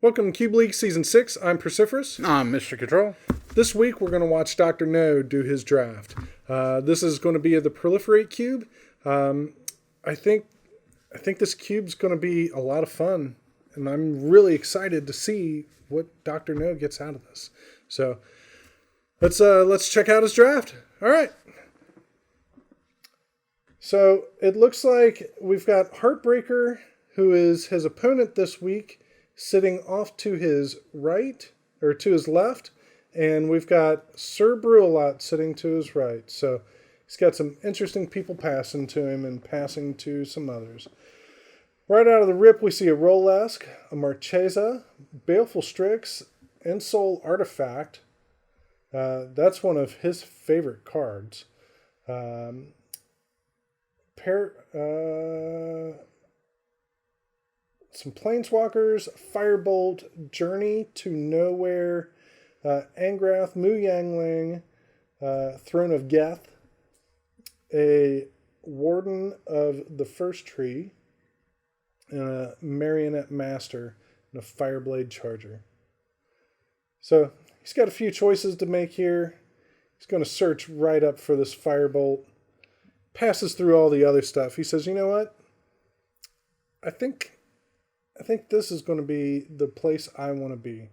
Welcome to Cube League Season 6. I'm Proliferate. I'm Mr. Control. This week we're going to watch Dr. No do his draft. This is going to be the Proliferate Cube. I think this cube's going to be a lot of fun, and I'm really excited to see what Dr. No gets out of this. So let's check out his draft. All right. So it looks like we've got Heartbreaker, who is his opponent this week, sitting off to his right, or to his left, and we've got Sir Brewalot sitting to his right. So he's got some interesting people passing to him and passing to some others. Right out of the rip, we see a Rolesk, a Marchesa, Baleful Strix, Ensoul Artifact. That's one of his favorite cards. Some Planeswalkers, Firebolt, Journey to Nowhere, Angrath, Mu Yangling, Throne of Geth, a Warden of the First Tree, and a Marionette Master, and a Fireblade Charger. So he's got a few choices to make here. He's going to search right up for this Firebolt. Passes through all the other stuff. He says, you know what? I think this is going to be the place I want to be.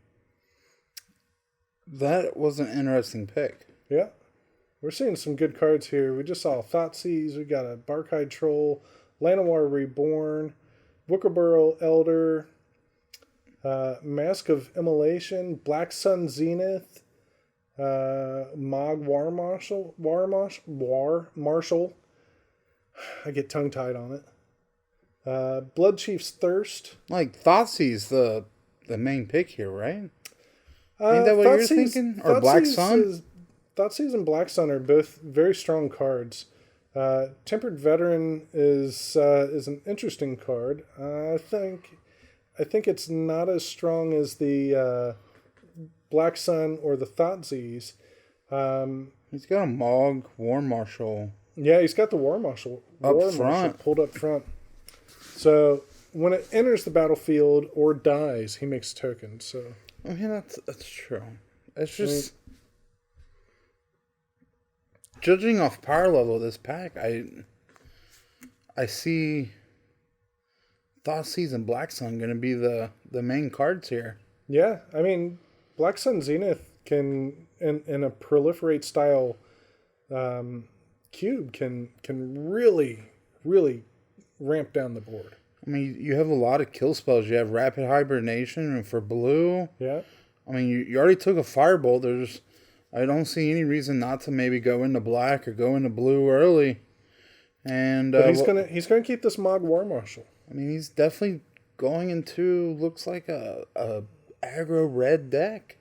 That was an interesting pick. Yeah. We're seeing some good cards here. We just saw Thoughtseize. We got a Barkhide Troll, Llanowar Reborn, Wookerboro Elder, Mask of Immolation, Black Sun Zenith, Mog War Marshal. I get tongue-tied on it. Blood Chief's Thirst. Like, Thoughtseize the main pick here, right? Ain't that what you're thinking? Or Black Sun? Thoughtseize and Black Sun are both very strong cards. Tempered Veteran is an interesting card. I think it's not as strong as the Black Sun or the Thoughtseize. He's got a Mog War Marshal. Yeah, he's got the War Marshal pulled up front. So when it enters the battlefield or dies, he makes tokens. So I mean, that's true. It's just judging off power level of this pack, I see Thoughtseize and Black Sun going to be the main cards here. Yeah, I mean, Black Sun Zenith can in a Proliferate style cube can really ramp down the board. I mean, you have a lot of kill spells. You have Rapid Hibernation for blue. Yeah. I mean, you already took a Firebolt. I don't see any reason not to maybe go into black or go into blue early. And but he's gonna keep this Mog War Marshal. I mean, he's definitely going into looks like a aggro red deck.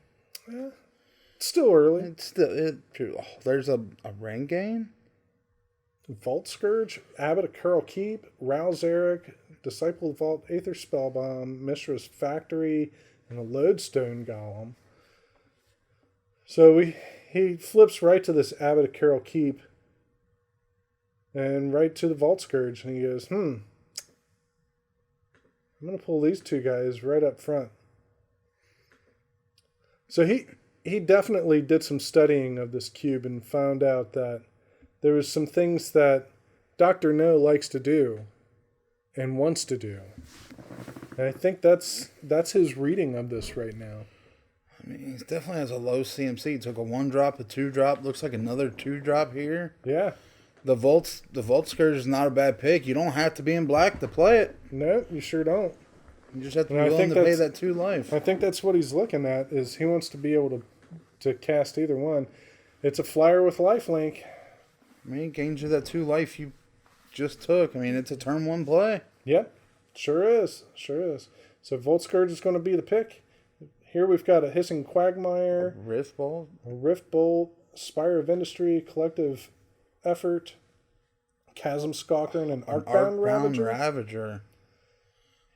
Yeah. It's still early. There's a rain game. Vault Scourge, Abbot of Curl Keep, Rouse Eric, Disciple of Vault, Aether Spellbomb, Mishra's Factory, and a Lodestone Golem. So he flips right to this Abbot of Curl Keep and right to the Vault Scourge, and he goes, I'm going to pull these two guys right up front. So he definitely did some studying of this cube and found out that there was some things that Dr. No likes to do and wants to do. And I think that's his reading of this right now. I mean, he definitely has a low CMC. He took a 1-drop, a 2-drop. Looks like another 2-drop here. Yeah. The Vault Scourge is not a bad pick. You don't have to be in black to play it. No, you sure don't. You just have to be willing to pay that 2 life. I think that's what he's looking at, is he wants to be able to cast either one. It's a flyer with lifelink. I mean, it gains you that 2 life you just took. I mean, it's a turn 1 play. Yep, sure is. So Vault Scourge is going to be the pick. Here we've got a Hissing Quagmire. A Rift Bolt. Spire of Industry. Collective Effort. Chasm Stalker and an Arcbound Ravager.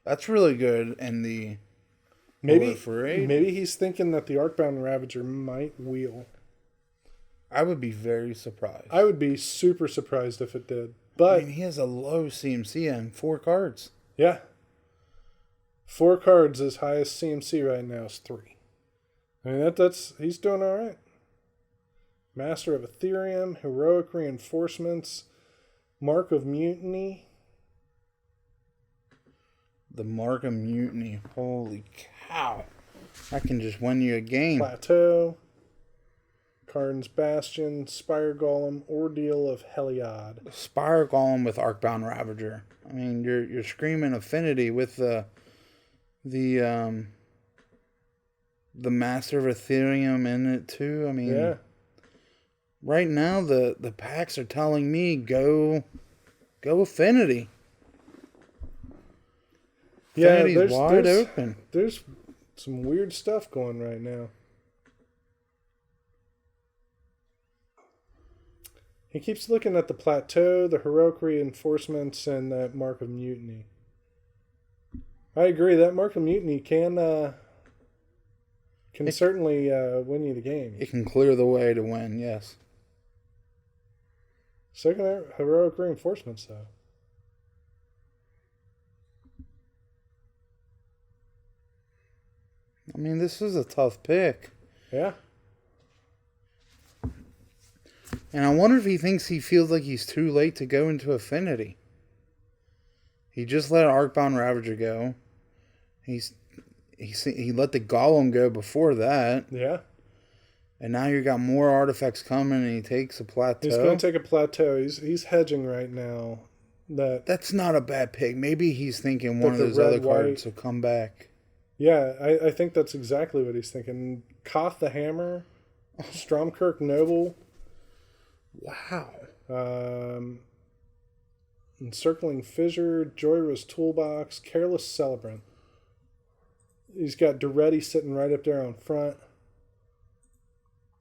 That's really good. And the Proliferate. Maybe he's thinking that the Arcbound Ravager might wheel. I would be very surprised. I would be super surprised if it did. But I mean, he has a low CMC and 4 cards. Yeah. 4 cards. His highest CMC right now is 3. I mean, that's he's doing all right. Master of Ethereum, Heroic Reinforcements, Mark of Mutiny. The Mark of Mutiny. Holy cow. I can just win you a game. Plateau. Karn's Bastion, Spire Golem, Ordeal of Heliod. Spire Golem with Arcbound Ravager. I mean, you're screaming Affinity with the Master of Ethereum in it too. I mean, yeah. Right now the packs are telling me go Affinity. Yeah, Affinity's wide open. There's some weird stuff going right now. He keeps looking at the Plateau, the Heroic Reinforcements, and that Mark of Mutiny. I agree. That Mark of Mutiny can certainly win you the game. It can clear the way to win, yes. Second, Heroic Reinforcements, though. I mean, this is a tough pick. Yeah. And I wonder if he thinks he feels like he's too late to go into Affinity. He just let Arcbound Ravager go. He let the Golem go before that. Yeah. And now you got more artifacts coming, and he takes a Plateau. He's going to take a Plateau. He's hedging right now. That's not a bad pick. Maybe he's thinking one of those other cards will come back. Yeah, I think that's exactly what he's thinking. Koth the Hammer, Stromkirk Noble. Wow. Encircling Fissure, Joyra's Toolbox, Careless Celebrant. He's got Duretti sitting right up there on front.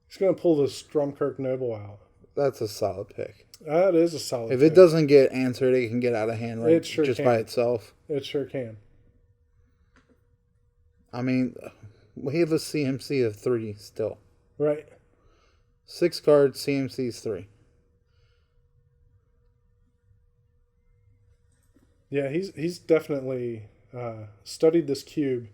He's going to pull the Stromkirk Noble out. That's a solid pick. That is a solid pick. If it doesn't get answered, it can get out of hand right just by itself. It sure can. I mean, we have a CMC of 3 still. Right. 6 cards, CMC is 3. Yeah, he's definitely studied this cube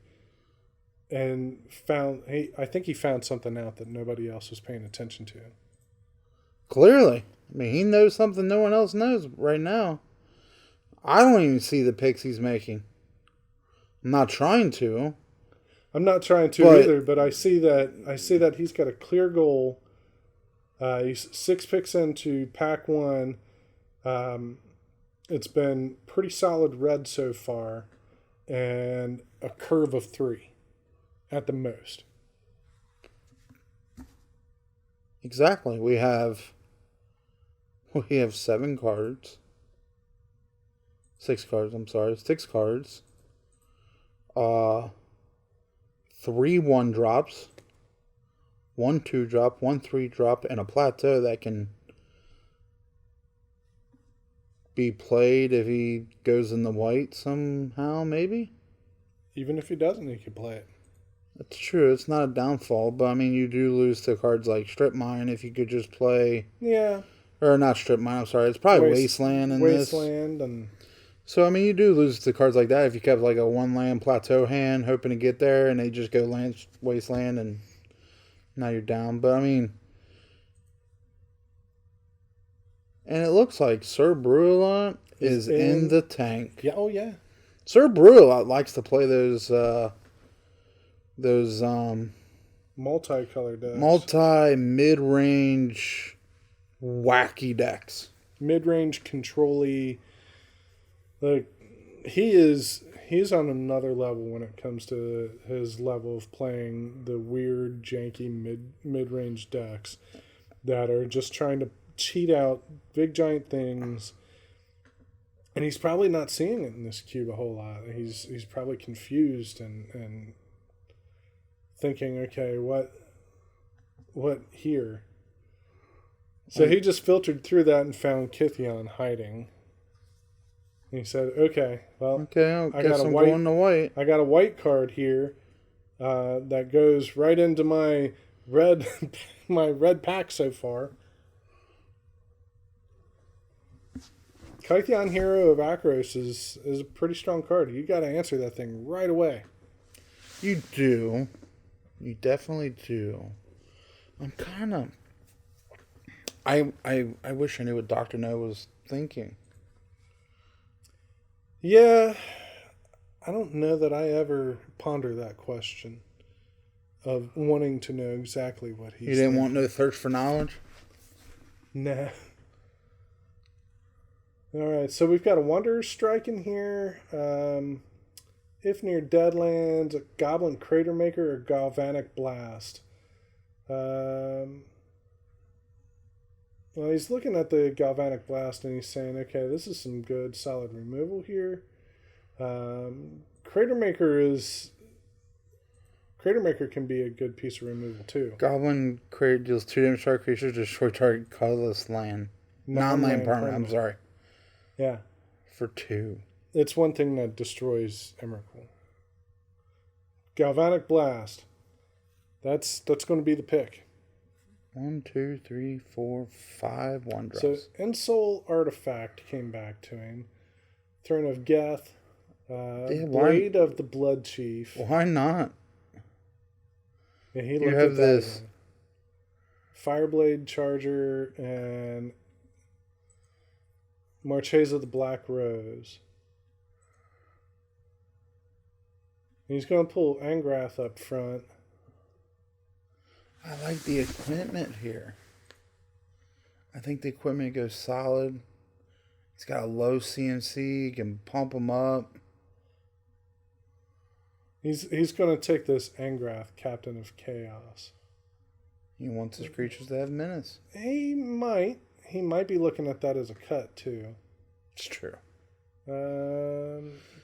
and I think he found something out that nobody else was paying attention to. Clearly. I mean, he knows something no one else knows right now. I don't even see the picks he's making. I'm not trying to. I'm not trying to either, but I see that he's got a clear goal. He's 6 picks into pack 1. It's been pretty solid red so far, and a curve of 3 at the most. Exactly. We have 7 cards. 6 cards, I'm sorry. 6 cards. 3 1-drops. 1 2-drop, 1 3-drop, and a Plateau that can be played if he goes in the white somehow, maybe? Even if he doesn't, he can play it. That's true. It's not a downfall, but I mean, you do lose to cards like Strip Mine if you could just play. Yeah. Or not Strip Mine, I'm sorry. It's probably Wasteland in this. Wasteland and. So, I mean, you do lose to cards like that if you kept like a 1-land Plateau hand hoping to get there and they just go land Wasteland and now you're down. But, I mean. And it looks like Sir Brulot is in the tank. Yeah, oh yeah. Sir Brulot likes to play those multicolored decks. Mid-range wacky decks. Mid-range control-y. Like he's on another level when it comes to his level of playing the weird janky mid-range decks that are just trying to cheat out big giant things. And he's probably not seeing it in this cube a whole lot. He's probably confused and thinking, okay, what here? So he just filtered through that and found Kithion hiding. And he said, okay, well, I got a white. I got a white card here that goes right into my red pack so far. Kytheon Hero of Akros is a pretty strong card. You got to answer that thing right away. You do. You definitely do. I'm kind of... I wish I knew what Dr. No was thinking. Yeah, I don't know that I ever ponder that question of wanting to know exactly what he's You didn't thinking. want no thirst for knowledge? Nah. All right, so we've got a Wanderer Strike in here. If near Deadlands, a Goblin Crater Maker or Galvanic Blast. Well, he's looking at the Galvanic Blast and he's saying, okay, this is some good solid removal here. Crater Maker can be a good piece of removal too. Goblin Crater deals 2 damage to target creatures, destroy target colorless land. Non-land permanent, I'm sorry. Yeah. For 2. It's one thing that destroys Emrakul. Galvanic Blast. That's going to be the pick. 1, 2, 3, 4, 5 1 drops. So Ensoul Artifact came back to him. Throne of Geth. Blade of the Blood Chief. Why not? Yeah, he You looked have at this. that. Fireblade Charger and Marchesa of the Black Rose. He's going to pull Angrath up front. I like the equipment here. I think the equipment goes solid. He's got a low CMC. You can pump him up. He's going to take this Angrath, Captain of Chaos. He wants his creatures to have menace. He might. He might be looking at that as a cut, too. It's true.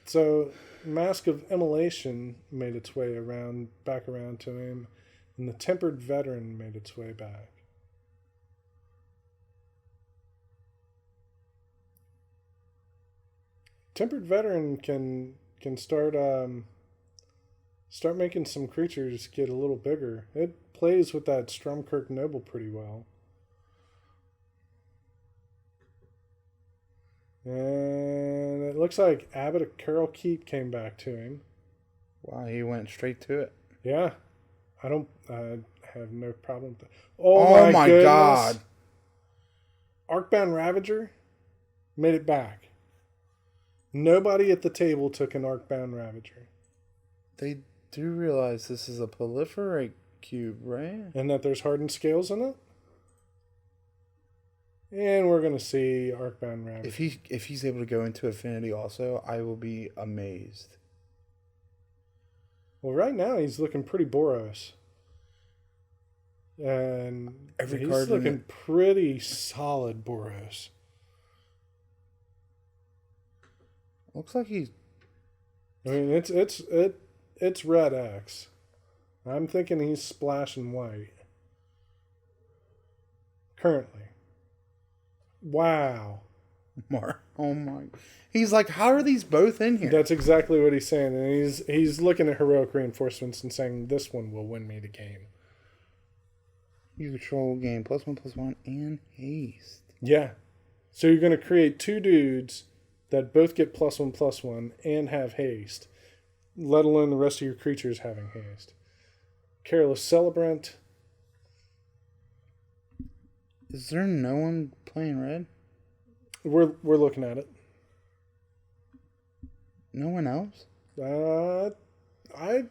So Mask of Immolation made its way back around to him, and the Tempered Veteran made its way back. Tempered Veteran can start making some creatures get a little bigger. It plays with that Stromkirk Noble pretty well. And it looks like Abbot of Carol Keep came back to him. Wow, he went straight to it. Yeah. I have no problem with that. Oh my God. Arcbound Ravager made it back. Nobody at the table took an Arcbound Ravager. They do realize this is a Proliferate cube, right? And that there's hardened scales in it. And we're going to see Arcbound Ravager. If he's able to go into Affinity also, I will be amazed. Well, right now he's looking pretty Boros. And Every he's card looking pretty solid Boros. Looks like he's... I mean, it's red X. I'm thinking he's splashing white. Currently. Wow. Oh my. He's like, how are these both in here? That's exactly what he's saying. And he's looking at heroic reinforcements and saying, this one will win me the game. You control game +1/+1 and haste. Yeah. So you're going to create 2 dudes that both get +1/+1 and have haste, let alone the rest of your creatures having haste. Careless Celebrant. Is there no one playing red? We're looking at it. No one else? I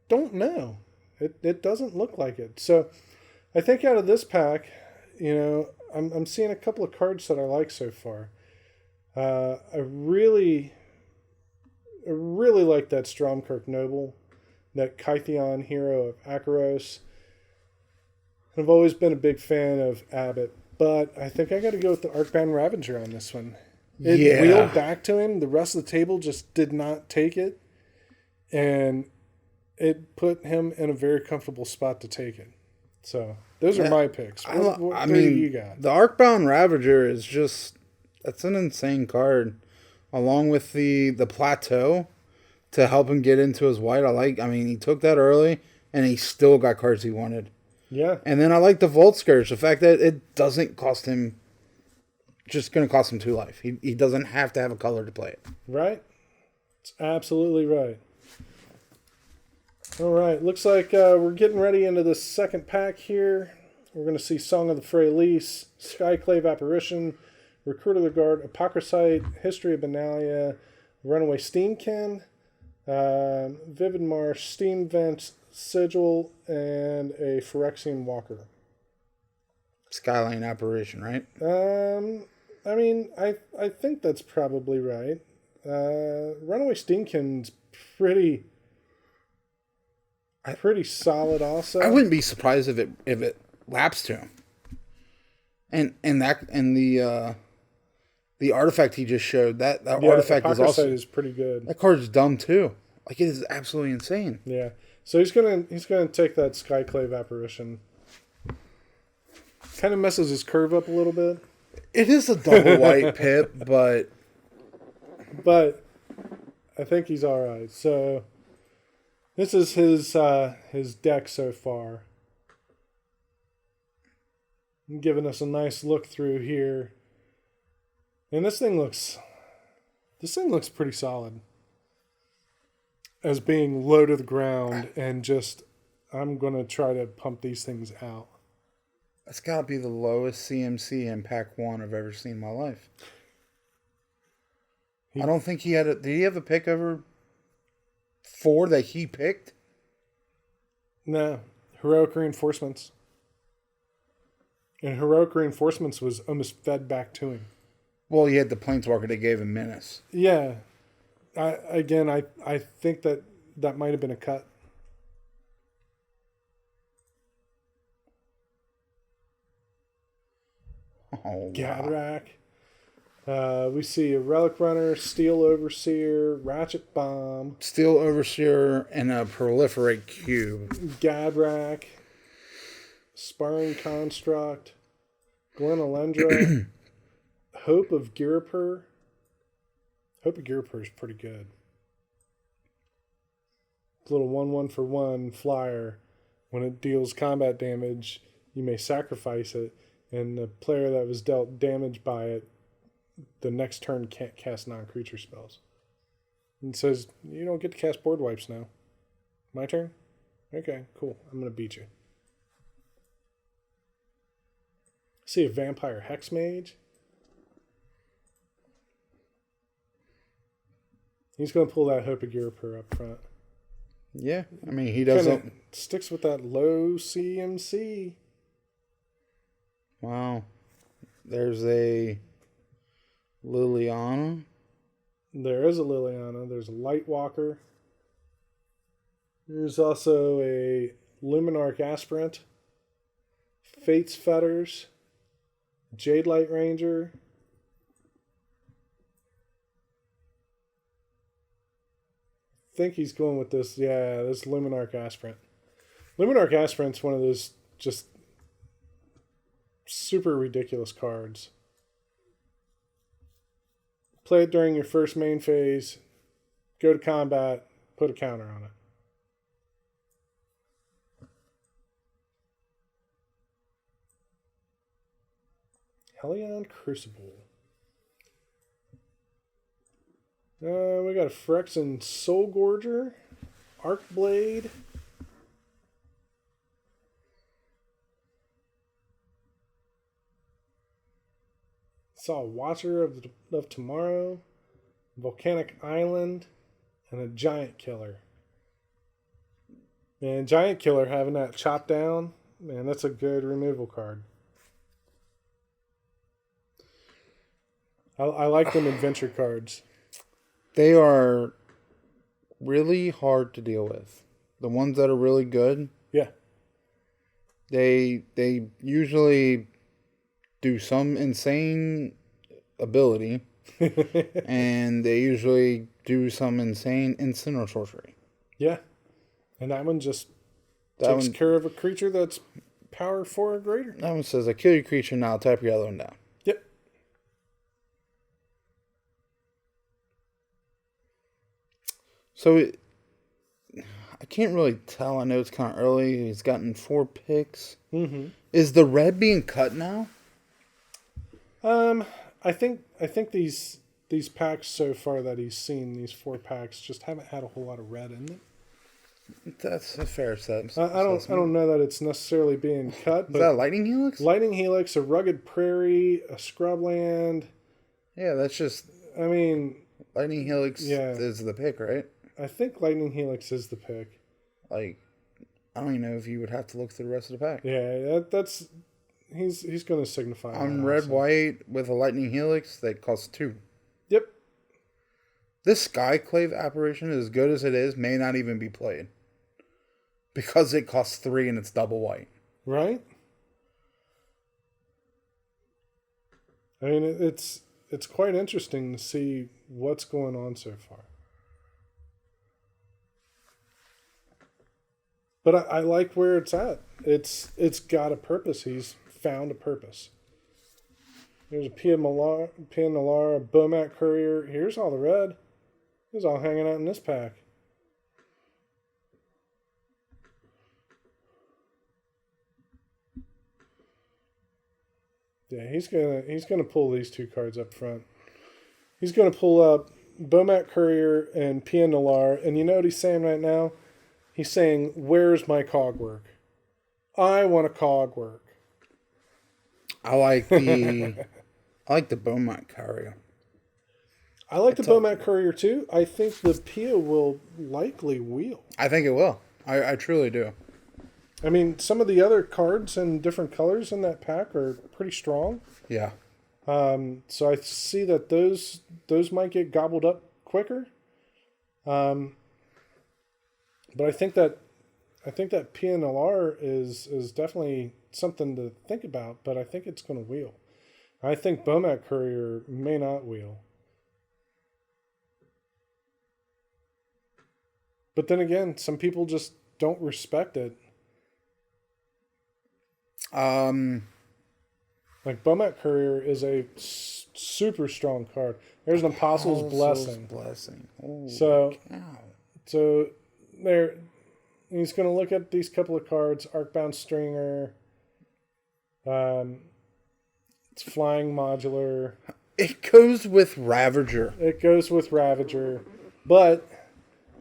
don't know. It doesn't look like it. So I think out of this pack, I'm seeing a couple of cards that I like so far. I really like that Stromkirk Noble, that Kytheon Hero of Akaros. I've always been a big fan of Abbott, but I think I got to go with the Arcbound Ravager on this one. It wheeled back to him. The rest of the table just did not take it, and it put him in a very comfortable spot to take it. So those are my picks. What do you got? The Arcbound Ravager is that's an insane card. Along with the plateau to help him get into his white. He took that early, and he still got cards he wanted. Yeah. And then I like the Volt Scourge. The fact that it doesn't cost him just going to cost him 2 life. He doesn't have to have a color to play it. Right? It's absolutely right. All right, looks like we're getting ready into the second pack here. We're going to see Song of the Freylease, Skyclave Apparition, Recruit of the Guard, Apocryphite, History of Benalia, Runaway Steamkin, Vivid Marsh, Steam Vent, Sigil, and a Phyrexian Walker. Skyline Apparition, right? I mean, I think that's probably right. Runaway Steamkin's pretty solid also. I wouldn't be surprised if it lapsed to him. And the artifact he just showed, that artifact is pretty good. That card's dumb too. Like, it is absolutely insane. Yeah. So he's gonna take that Skyclave Apparition. Kind of messes his curve up a little bit. It is a double white pip, but I think he's all right. So this is his deck so far. Giving us a nice look through here. And this thing looks pretty solid. As being low to the ground and just, I'm going to try to pump these things out. That's got to be the lowest CMC in Pack 1 I've ever seen in my life. I don't think he had did he have a pick over 4 that he picked? No. Heroic Reinforcements. And Heroic Reinforcements was almost fed back to him. Well, he had the Planeswalker that gave him Menace. Yeah. I think that might have been a cut. Oh, Gadrak. We see a Relic Runner, Steel Overseer, Ratchet Bomb, Steel Overseer, and a Proliferate Cube. Gadrak, Sparring Construct, Glen Elendra, Hope of Girapur. Hope of Girapur is pretty good. Little 1/1 for 1 flyer. When it deals combat damage, you may sacrifice it, and the player that was dealt damage by it the next turn can't cast non-creature spells. And it says, you don't get to cast board wipes now. My turn? Okay, cool. I'm going to beat you. See a Vampire Hex Mage. He's going to pull that Hope of Girapur up front. Yeah, I mean, he doesn't... Sticks with that low CMC. Wow. There's a Liliana. There is a Liliana. There's a Lightwalker. There's also a Luminarch Aspirant. Fate's Fetters. Jade Light Ranger. I think he's going with this. Yeah, this Luminarch Aspirant. Luminarch Aspirant's one of those just super ridiculous cards. Play it during your first main phase. Go to combat. Put a counter on it. Hellion Crucible. We got a Phyrexian Soul Gorger, Arcblade, saw Watcher of Tomorrow, Volcanic Island, and a Giant Killer. And Giant Killer having that chop down, man, that's a good removal card. I like them adventure cards. They are really hard to deal with. The ones that are really good. Yeah. They usually do some insane ability. And they usually do some insane instant or sorcery. Yeah. And that one just takes care of a creature that's power 4 or greater. That one says, I kill your creature, now tap your other one down. Yep. So, I can't really tell. I know it's kind of early. He's gotten 4 picks. Mm-hmm. Is the red being cut now? I I think these packs so far that he's seen, these 4 packs, just haven't had a whole lot of red in them. That's a fair assessment. I don't know that it's necessarily being cut. Is that a Lightning Helix? Lightning Helix, a Rugged Prairie, a Scrubland. Yeah, that's just. I mean, Lightning Helix is the pick, right? I think Lightning Helix is the pick. Like, I don't even know if you would have to look through the rest of the pack. Yeah, that's he's going to signify. On red white with a Lightning Helix that costs 2. Yep. This Skyclave apparition, as good as it is, may not even be played because it costs 3 and it's double white. Right. I mean, it's quite interesting to see what's going on so far. But I like where it's at. It's got a purpose. He's found a purpose. Here's a Pia Nalar, a Bomat Courier. Here's all the red. It's all hanging out in this pack. Yeah, he's gonna pull these 2 cards up front. He's gonna pull up Bomat Courier and Pia Nalar, and you know what he's saying right now? He's saying, "Where's my cog work? I want a cog work." I like the Beaumont Courier. I like the Beaumont Courier too. I think the Pia will likely wheel. I think it will. I truly do. I mean, some of the other cards in different colors in that pack are pretty strong. Yeah. So I see that those might get gobbled up quicker. But I think that PNLR is definitely something to think about. But I think it's going to wheel. I think Beaumont Courier may not wheel. But then again, some people just don't respect it. Like Beaumont Courier is a super strong card. There's an Apostle's Blessing. Holy so cow. there, he's going to look at these couple of cards. Arcbound Stringer. It's Flying Modular. It goes with Ravager. But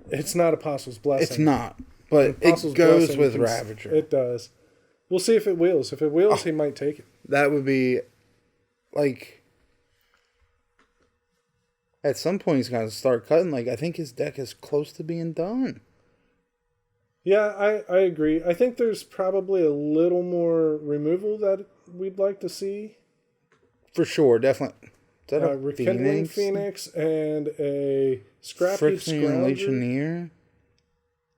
it's not Apostle's Blessing. It's not, but it goes with Ravager. It does. We'll see if it wheels. If it wheels, he might take it. That would be, like, at some point he's got to start cutting. Like, I think his deck is close to being done. Yeah, I agree. I think there's probably a little more removal that we'd like to see. For sure, definitely. Is that a Rekindling Phoenix and a Scrappy Phyrexian Legionnaire.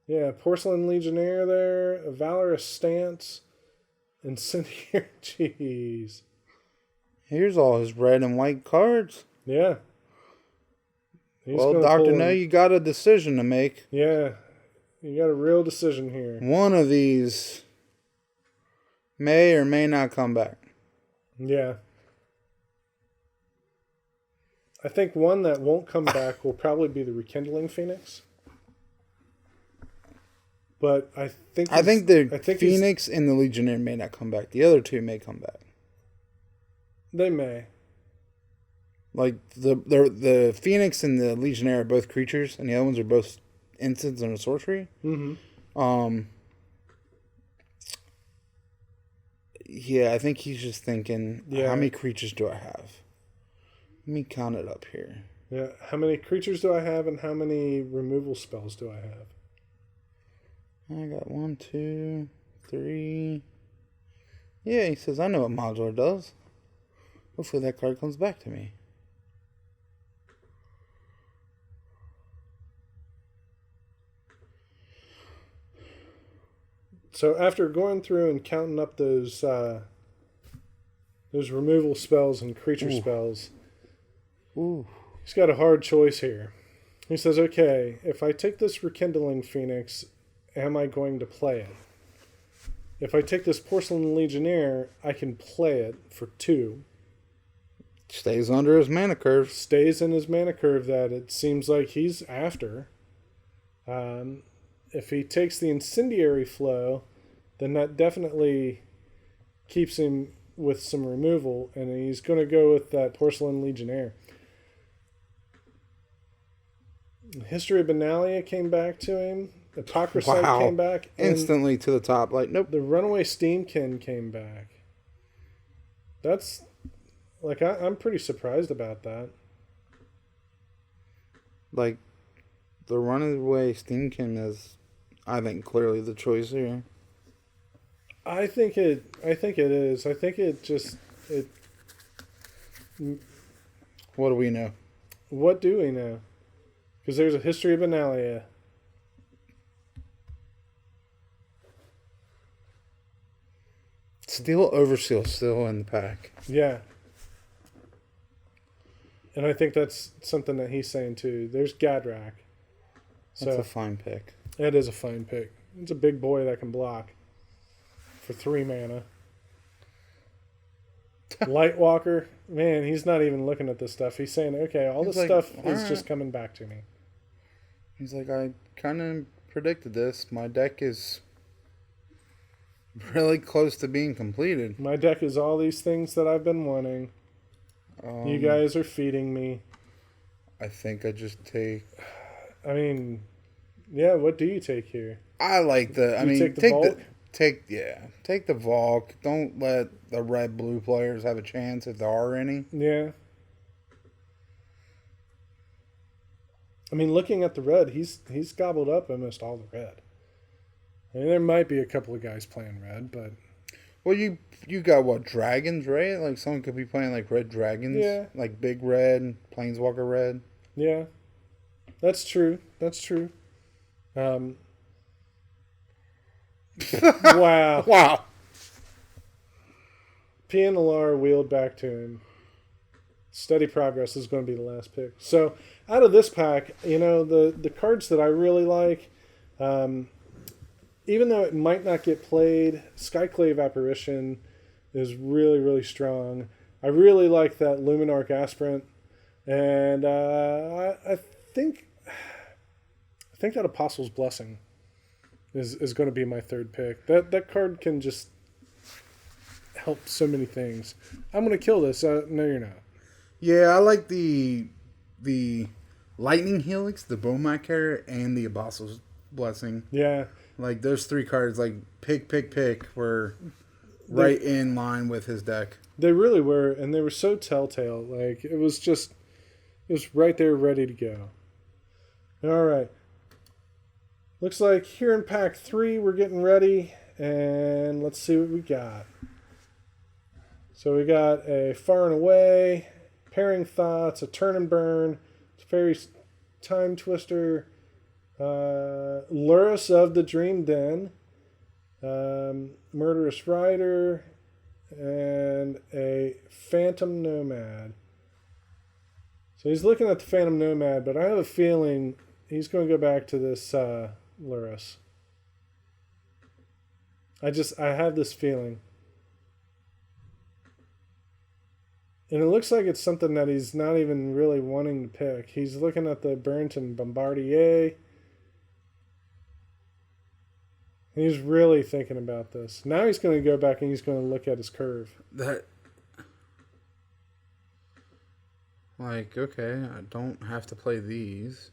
Yeah, Porcelain Legionnaire there, a Valorous Stance, Incendiary. Jeez. Here's all his red and white cards. Yeah. Well, Dr. No, you got a decision to make. Yeah. You got a real decision here. One of these may or may not come back. Yeah. I think one that won't come back will probably be the Rekindling Phoenix. But I think the Phoenix and the Legionnaire may not come back. The other two may come back. They may. Like the Phoenix and the Legionnaire are both creatures, and the other ones are both instants and a sorcery. Mm-hmm. Yeah, I think he's just thinking, how many creatures do I have? Let me count it up here. Yeah, how many creatures do I have, and how many removal spells do I have? I got 1, 2, 3. Yeah, he says, I know what Modular does. Hopefully that card comes back to me. So after going through and counting up those removal spells and creature spells, he's got a hard choice here. He says, okay, if I take this Rekindling Phoenix, am I going to play it? If I take this Porcelain Legionnaire, I can play it for 2. Stays under his mana curve. Stays in his mana curve that it seems like he's after. If he takes the Incendiary Flow, then that definitely keeps him with some removal, and he's going to go with that Porcelain Legionnaire. History of Benalia came back to him. Apocryphite came back. Instantly to the top. Like, nope. The Runaway Steamkin came back. That's, like, I'm pretty surprised about that. Like, the Runaway Steamkin is, I think, clearly the choice here. I think it is. I think it just... What do we know? What do we know? Because there's a History of Benalia. Steel Overseal still in the pack. Yeah. And I think that's something that he's saying too. There's Gadrak. That's a fine pick. It is a fine pick. It's a big boy that can block for 3 mana. Lightwalker, man, he's not even looking at this stuff. He's saying, okay, all this stuff is just coming back to me. He's like, I kind of predicted this. My deck is really close to being completed. My deck is all these things that I've been wanting. You guys are feeding me. I think I just take... I mean, yeah, what do you take here? I like the... take the Volk. Don't let the red-blue players have a chance if there are any. Yeah. I mean, looking at the red, he's gobbled up almost all the red. I mean, there might be a couple of guys playing red, but... Well, you got, what, dragons, right? Like, someone could be playing, like, red dragons. Yeah. Like, big red, planeswalker red. Yeah. That's true. Wow. Wow. PNLR wheeled back to him. Steady Progress is going to be the last pick. So, out of this pack, the cards that I really like, even though it might not get played, Skyclave Apparition is really, really strong. I really like that Luminarch Aspirant. And I think that Apostle's Blessing is going to be my third pick. That card can just help so many things. I'm going to kill this. No, you're not. Yeah, I like the Lightning Helix, the Bomac carrier, and the Apostle's Blessing. Yeah. Like, those 3 cards, like, pick, were right in line with his deck. They really were, and they were so telltale. Like, it was right there ready to go. All right. Looks like here in pack 3, we're getting ready, and let's see what we got. So we got a Far and Away, Pairing Thoughts, a Turn and Burn, Fairy's Time Twister, Luris of the Dream Den, Murderous Rider, and a Phantom Nomad. So he's looking at the Phantom Nomad, but I have a feeling he's going to go back to this Luris. I have this feeling. And it looks like it's something that he's not even really wanting to pick. He's looking at the Burrington Bombardier. He's really thinking about this. Now he's going to go back and he's going to look at his curve. Okay, I don't have to play these.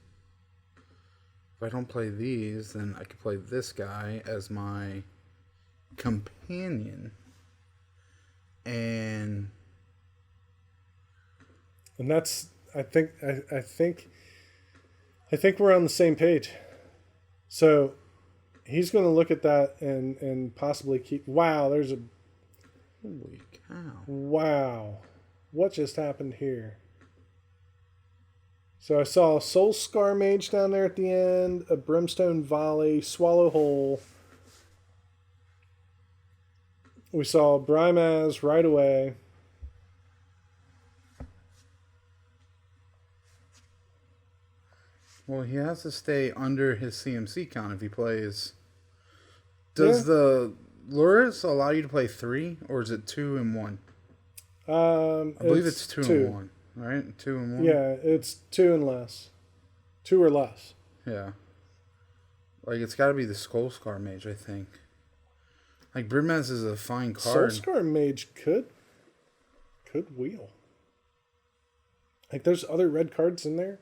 If I don't play these, then I could play this guy as my companion. And that's, I think we're on the same page. So he's going to look at that and possibly keep. Wow, there's a. Holy cow! Wow, what just happened here? So I saw Soul Scar Mage down there at the end, a Brimstone Volley, Swallow Hole. We saw Brimaz right away. Well, he has to stay under his CMC count if he plays. Does the Luris allow you to play 3, or is it 2 and 1? I believe it's 2 and 1, right? 2 and 1? Yeah, it's 2 and less. 2 or less. Yeah. Like, it's got to be the Skullscar Mage, I think. Like, Brimaz is a fine card. Soulscar Mage could good wheel. Like, there's other red cards in there.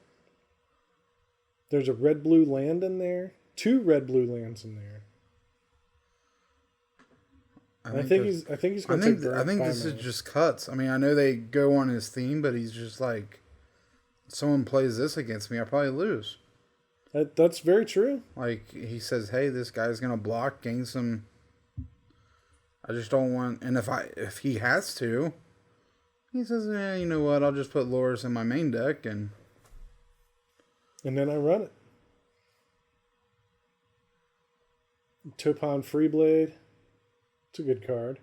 There's a red-blue land in there. 2 red-blue lands in there. I think he's going to take. I think this is just cuts. I mean, I know they go on his theme, but he's just like, someone plays this against me, I probably lose. That's very true. Like, he says, hey, this guy's going to block, gain some. I just don't want. And if he has to, he says, you know what? I'll just put Loris in my main deck and then I run it. Topon Freeblade. It's a good card.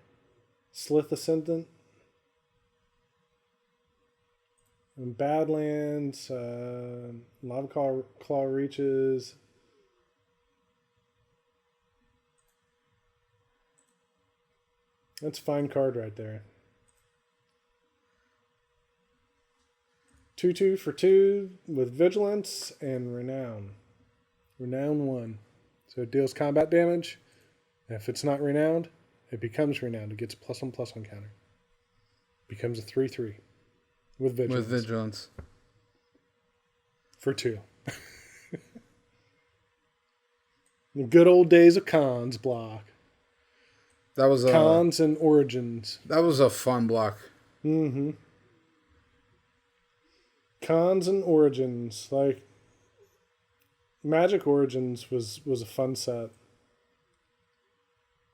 Slith Ascendant. And Badlands. Lava Claw Reaches. That's a fine card right there. 2/2 for 2 with Vigilance and Renown. Renown 1. So it deals combat damage. And if it's not renowned, it becomes renowned. It gets a +1/+1 counter. Becomes a 3/3 with Vigilance. With Vigilance. For 2. The good old days of Cons block. That was Cons and Origins. That was a fun block. Mm-hmm. Cons and Origins. Like, Magic Origins was a fun set.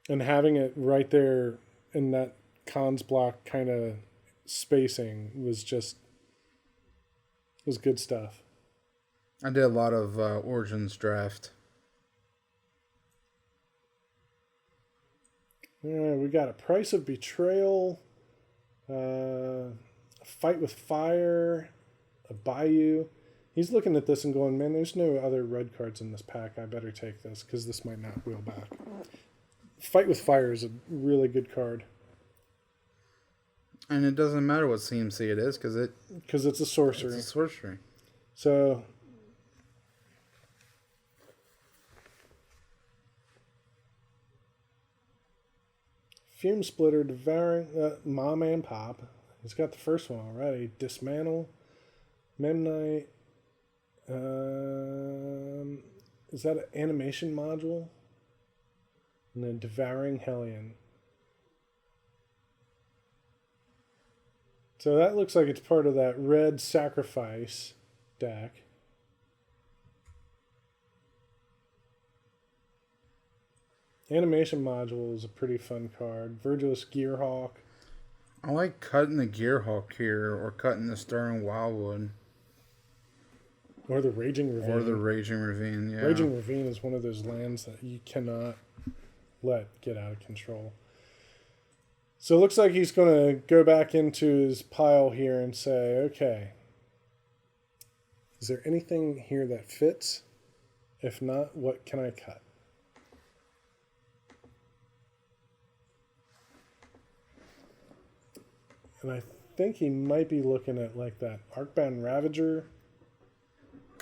And having it right there in that Cons block kind of spacing was good stuff. I did a lot of Origins draft. We got a Price of Betrayal, Fight with Fire, a Bayou. He's looking at this and going, man, there's no other red cards in this pack. I better take this because this might not wheel back. Fight with Fire is a really good card. And it doesn't matter what CMC it is because it's a sorcery. It's a sorcery. So Fume Splitter, Devouring, Mom and Pop. He's got the first one already. Dismantle, Memnite. Is that an animation module? And then Devouring Hellion. So that looks like it's part of that red sacrifice deck. Animation module is a pretty fun card. Virgil's Gearhawk. I like cutting the Gearhawk here or cutting the Stirring Wildwood. Or the Raging Ravine. Yeah. Raging Ravine is one of those lands that you cannot let get out of control. So it looks like he's going to go back into his pile here and say, okay, is there anything here that fits? If not, what can I cut? And I think he might be looking at like that Arcbound Ravager.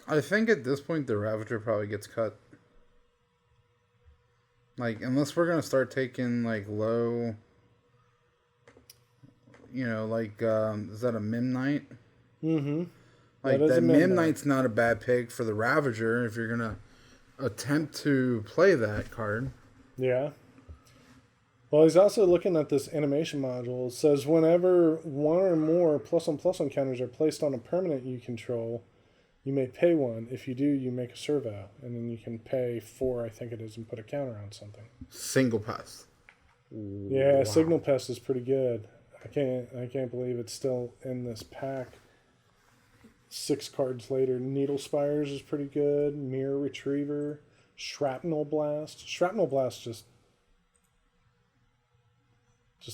I think at this point the Ravager probably gets cut. Like, unless we're going to start taking like low, like, is that a Memnite? Mm-hmm. Like, that Memnite's not a bad pick for the Ravager if you're going to attempt to play that card. Yeah. Well, he's also looking at this animation module. It says whenever one or more +1/+1 counters are placed on a permanent you control, you may pay 1. If you do, you make a servo. And then you can pay 4, I think it is, and put a counter on something. Single Pest. Yeah, wow. Signal Pest is pretty good. I can't believe it's still in this pack. 6 cards later, Needle Spires is pretty good. Mirror Retriever. Shrapnel Blast. Shrapnel Blast just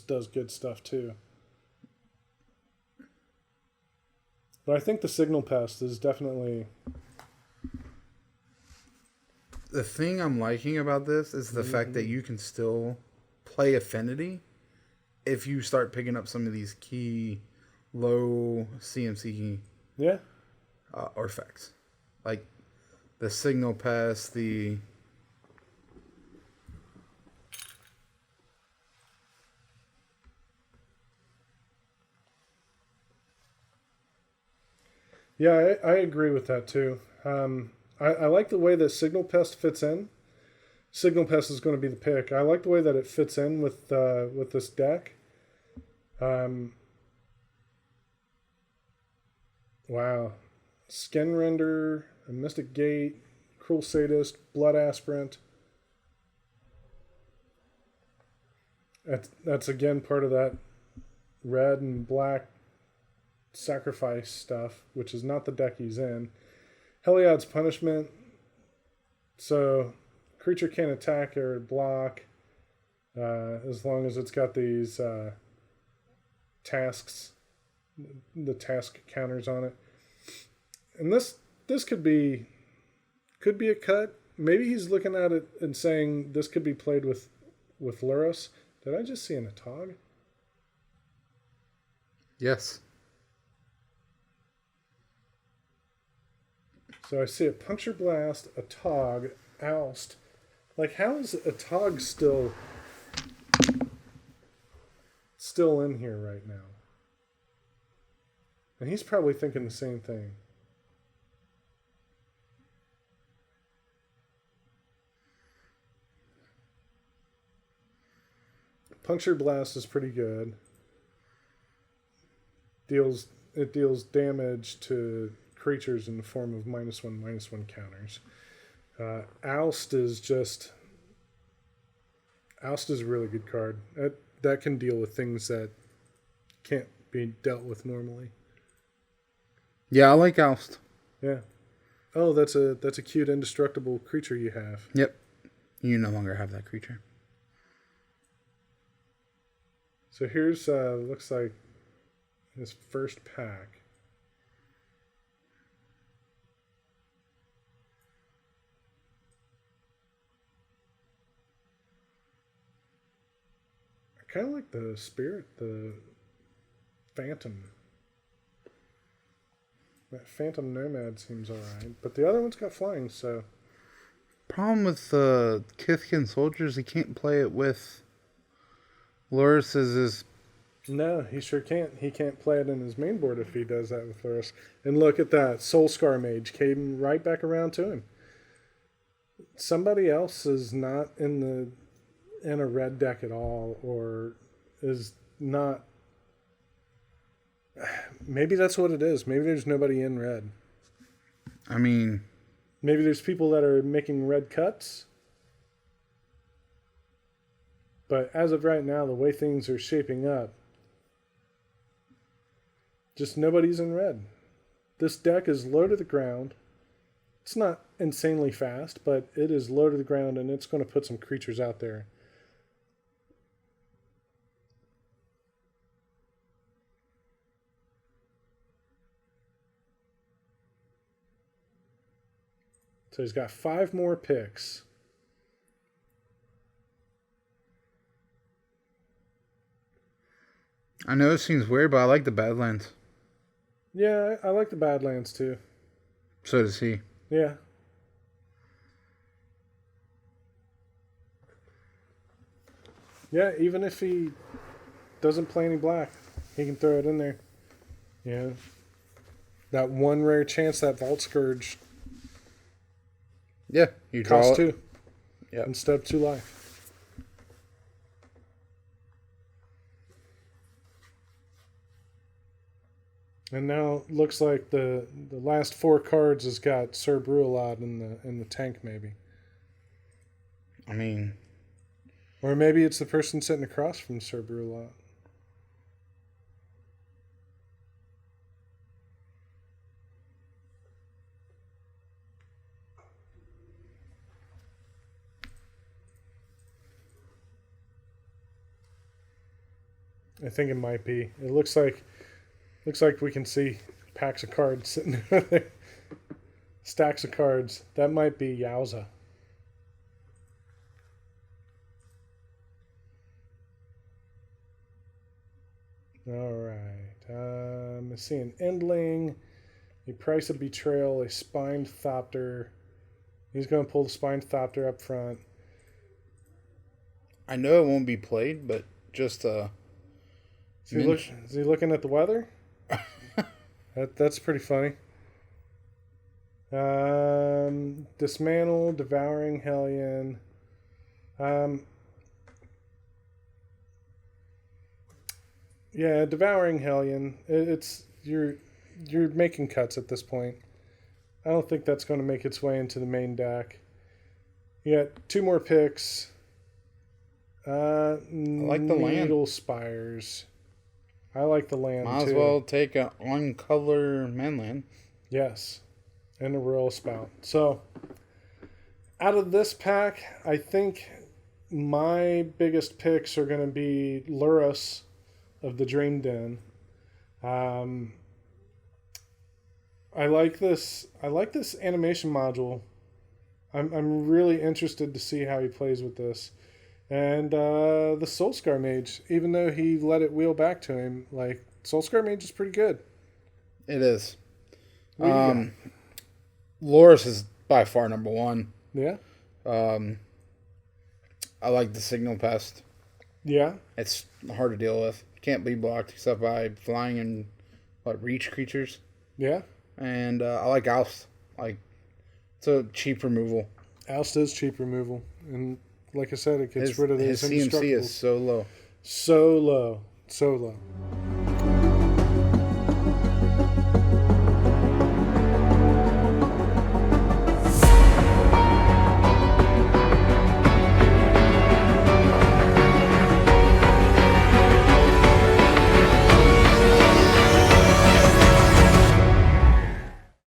does good stuff too. But I think the Signal Pest is definitely... The thing I'm liking about this is the fact that you can still play Affinity if you start picking up some of these key low CMC artifacts. Like the Signal Pest, the... Yeah, I agree with that too. I like the way that Signal Pest fits in. Signal Pest is going to be the pick. I like the way that it fits in with this deck. Wow. Skin Render, a Mystic Gate, Cruel Sadist, Blood Aspirant. That's again part of that red and black sacrifice stuff, which is not the deck he's in. Heliod's Punishment. So, creature can't attack or block as long as it's got these tasks, the task counters on it. And this could be a cut. Maybe he's looking at it and saying this could be played with Luros. Did I just see an Atog? Yes. So I see a Puncture Blast, a Tog, Oust. Like, how is a Tog still in here right now? And he's probably thinking the same thing. Puncture Blast is pretty good. It deals damage to creatures in the form of -1/-1 counters. Oust is a really good card. That can deal with things that can't be dealt with normally. Yeah, I like Oust. Yeah. Oh, that's a cute indestructible creature you have. Yep. You no longer have that creature. So here's looks like his first pack. I kind of like the spirit, the Phantom. That Phantom Nomad seems alright, but the other one's got flying, so... Problem with the Kithkin Soldiers, he can't play it with Luris as his... No, he sure can't. He can't play it in his main board if he does that with Luris. And look at that. Soul Scar Mage came right back around to him. Somebody else is not in a red deck at all, or is not... Maybe that's what it is. Maybe there's nobody in red. I mean... Maybe there's people that are making red cuts. But as of right now, the way things are shaping up, just nobody's in red. This deck is low to the ground. It's not insanely fast, but it is low to the ground, and it's going to put some creatures out there. So he's got 5 more picks. I know it seems weird, but I like the Badlands. Yeah, I like the Badlands too. So does he. Yeah. Yeah, even if he doesn't play any black, he can throw it in there. Yeah. That one rare chance that Vault Scourge Yeah, you draw costs it. 2 Yep. instead of 2 life. And now it looks like the last 4 cards has got Sir Brulad in the tank maybe. I mean... Or maybe it's the person sitting across from Sir Brulad. I think it might be. It looks like we can see packs of cards sitting there. Stacks of cards. That might be Yowza. Alright. I see an Endling, a Price of Betrayal, a Spined Thopter. He's going to pull the Spined Thopter up front. I know it won't be played, but just... Is he looking at the weather? That's pretty funny. Dismantle, Devouring Hellion. Yeah, Devouring Hellion. It's you're making cuts at this point. I don't think that's going to make its way into the main deck. You got 2 more picks. I like the land. Needle Spires. I like the land Might too. as well take an on-color manland. Yes, and a Royal Spout. So, out of this pack, I think my biggest picks are going to be Lurrus of the Dream Den. I like this. I like this animation module. I'm really interested to see how he plays with this. And the Soulscar Mage, even though he let it wheel back to him, like Soulscar Mage is pretty good. It is. What do you got? Loris is by far number 1. Yeah. I like the Signal Pest. Yeah. It's hard to deal with. Can't be blocked except by flying and reach creatures. Yeah. And I like Oust. It's a cheap removal. Oust is cheap removal, and like I said, it gets His rid of those CMC is indestructibles. so low. So low.